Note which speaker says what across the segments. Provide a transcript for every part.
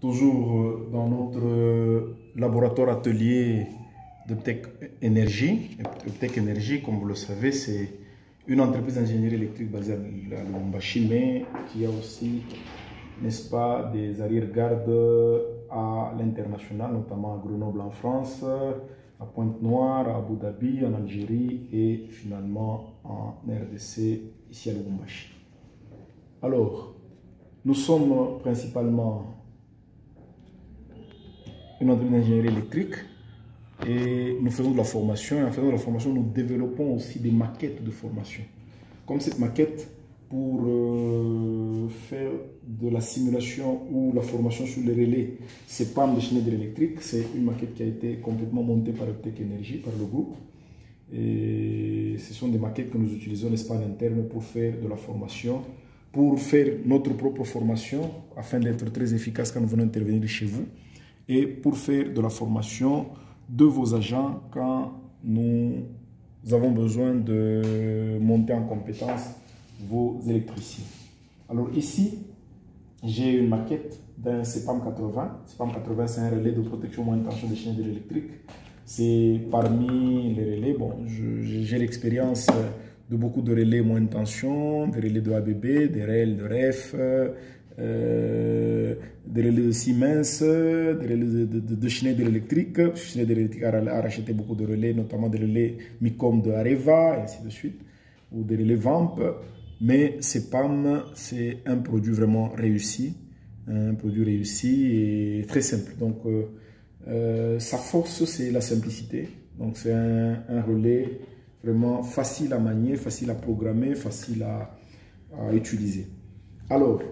Speaker 1: Toujours dans notre laboratoire atelier de Tech Énergie. Tech Énergie, comme vous le savez, c'est une entreprise d'ingénierie électrique basée à Lubumbashi, mais qui a aussi, n'est-ce pas, des arrière-gardes à l'international, notamment à Grenoble en France, à Pointe-Noire, à Abu Dhabi, en Algérie et finalement en RDC, ici à Lubumbashi. Alors, nous sommes principalement une entreprise d'ingénierie électrique et nous faisons de la formation. Et en faisant de la formation, nous développons aussi des maquettes de formation. Comme cette maquette pour faire de la simulation ou la formation sur les relais CEPAM de Schneider Electric. C'est une maquette qui a été complètement montée par Tech Énergie, par le groupe. Et ce sont des maquettes que nous utilisons, n'est-ce pas, en interne pour faire de la formation, pour faire notre propre formation, afin d'être très efficace quand nous venons intervenir chez vous, et pour faire de la formation de vos agents quand nous avons besoin de monter en compétence vos électriciens. Alors ici, j'ai une maquette d'un CEPAM 80. CEPAM 80, c'est un relais de protection moyenne tension des Schneider électriques. C'est parmi les relais, bon, j'ai l'expérience de beaucoup de relais moyenne tension, des relais de ABB, des relais de REF, des relais de Siemens, des relais de Schneider Electric. Schneider Electric a racheté beaucoup de relais, notamment des relais MICOM de Areva, et ainsi de suite, ou des relais VAMP. Mais CEPAM, c'est un produit vraiment réussi, un produit réussi et très simple. Donc, sa force, c'est la simplicité. Donc, c'est un relais vraiment facile à manier, facile à programmer, facile à utiliser. Alors,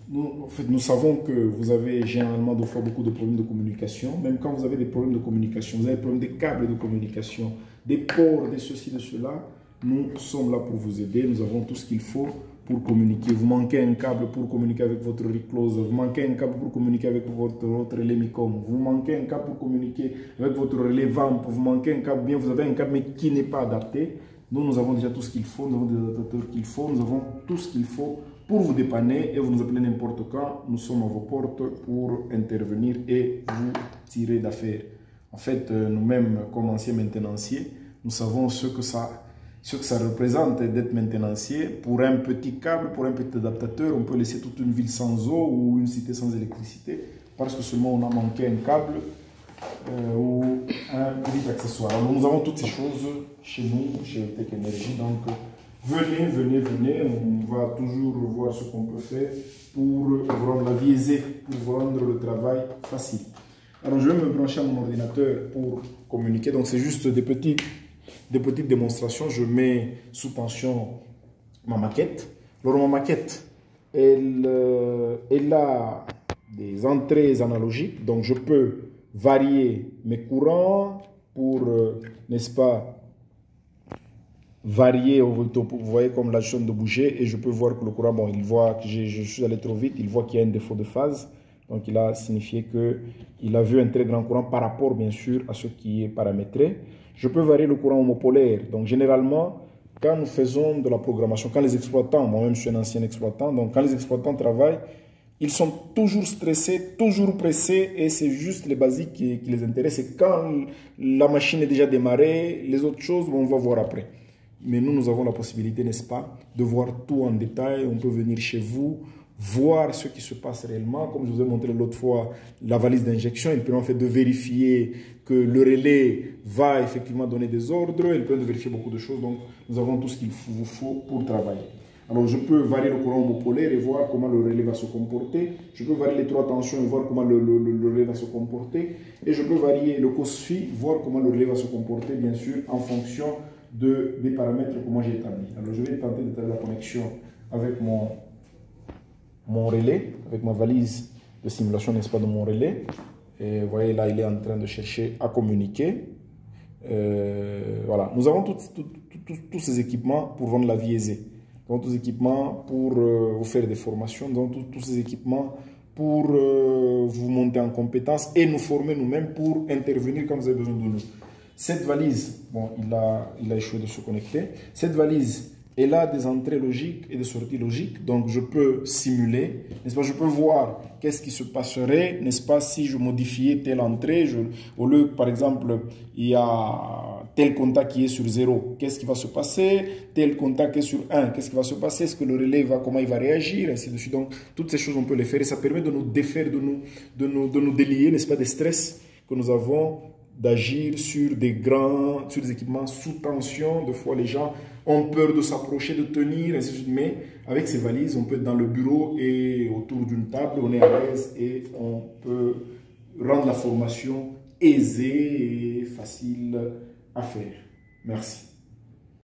Speaker 1: nous savons que vous avez généralement deux fois beaucoup de problèmes de communication. Même quand vous avez des problèmes de communication, vous avez des problèmes des câbles de communication, des ports, des ceci, de cela, nous sommes là pour vous aider. Nous avons tout ce qu'il faut pour communiquer. Vous manquez un câble pour communiquer avec votre reclose, vous manquez un câble pour communiquer avec votre relais MICOM, vous manquez un câble pour communiquer avec votre relais VAMP, vous manquez un câble, bien vous avez un câble mais qui n'est pas adapté. Nous avons déjà tout ce qu'il faut, nous avons des adaptateurs qu'il faut, nous avons tout ce qu'il faut pour vous dépanner et vous nous appelez n'importe quand. Nous sommes à vos portes pour intervenir et vous tirer d'affaire. En fait, nous-mêmes, comme anciens maintenanciers, nous savons ce que ça représente d'être maintenancier. Pour un petit câble, pour un petit adaptateur, on peut laisser toute une ville sans eau ou une cité sans électricité parce que seulement on a manqué un câble ou un petit accessoire. Alors nous avons toutes ces choses chez nous, chez Tech Énergie. Donc venez, on va toujours voir ce qu'on peut faire pour vous rendre la vie aisée, pour vous rendre le travail facile. Alors je vais me brancher à mon ordinateur pour communiquer. Donc c'est juste des petites démonstrations. Je mets sous tension ma maquette. Alors ma maquette, elle a des entrées analogiques. Donc je peux varier mes courants pour, n'est-ce pas, varier, vous voyez comme la chaîne de bouger et je peux voir que le courant, bon, il voit que je suis allé trop vite, il voit qu'il y a un défaut de phase. Donc il a signifié qu'il a vu un très grand courant par rapport bien sûr à ce qui est paramétré. Je peux varier le courant homopolaire. Donc généralement, quand nous faisons de la programmation, quand les exploitants, moi-même je suis un ancien exploitant, donc quand les exploitants travaillent, ils sont toujours stressés, toujours pressés et c'est juste les basiques qui les intéressent. Et quand la machine est déjà démarrée, les autres choses, on va voir après. Mais nous avons la possibilité, n'est-ce pas, de voir tout en détail. On peut venir chez vous, voir ce qui se passe réellement. Comme je vous ai montré l'autre fois, la valise d'injection, il permet en fait de vérifier que le relais va effectivement donner des ordres. Il permet de vérifier beaucoup de choses. Donc, nous avons tout ce qu'il vous faut pour travailler. Alors, je peux varier le courant homopolaire et voir comment le relais va se comporter. Je peux varier les trois tensions et voir comment le relais va se comporter. Et je peux varier le COSFI, voir comment le relais va se comporter, bien sûr, en fonction des paramètres que moi j'ai établis. Alors, je vais tenter d'établir la connexion avec mon relais, avec ma valise de simulation, n'est-ce pas, de mon relais. Et vous voyez, là, il est en train de chercher à communiquer. Voilà. Nous avons tous ces équipements pour rendre la vie aisée. Nous avons tous ces équipements pour vous faire des formations. Nous avons tous ces équipements pour vous monter en compétences et nous former nous-mêmes pour intervenir quand vous avez besoin de nous. Cette valise, bon, il a échoué de se connecter. Cette valise, elle a des entrées logiques et des sorties logiques. Donc, je peux simuler, n'est-ce pas? Je peux voir qu'est-ce qui se passerait, n'est-ce pas, si je modifiais telle entrée. Au lieu, par exemple, il y a tel contact qui est sur 0, qu'est-ce qui va se passer? Tel contact est sur 1, qu'est-ce qui va se passer? Est-ce que le relais va, comment il va réagir? Ainsi de suite. Donc, toutes ces choses, on peut les faire et ça permet de nous défaire, de nous délier, n'est-ce pas, des stress que nous avons d'agir sur des équipements sous tension. Des fois, les gens ont peur de s'approcher, de tenir, ainsi de suite. Mais avec ces valises, on peut être dans le bureau et autour d'une table, on est à l'aise et on peut rendre la formation aisée et facile à faire. Merci.